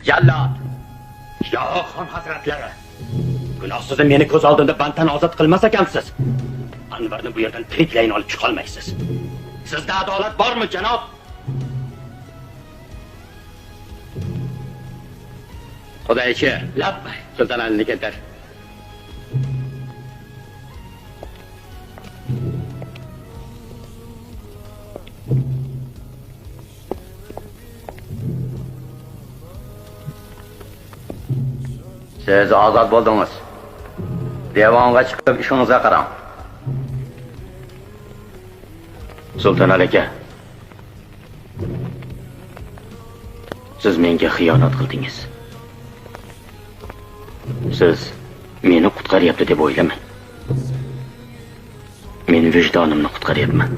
Jallod, Shohxon hazratlari, gunohsiz meni ko'z oldimda banddan ozod qilmas ekansiz. Anvarni bu yerdan tiriklayin olib chiqolmaysiz. Sizda adolat bormi, janob? Xudoychi, labbay, Sulton Alini keltir. Siz ozod bo'ldingiz. Devonga chiqib ishingizga qarang. Sulton aka, siz menga xiyonat qildingiz. Siz meni qutqaryapti deb o'ylamang. Men vijdonimni qutqaryapman.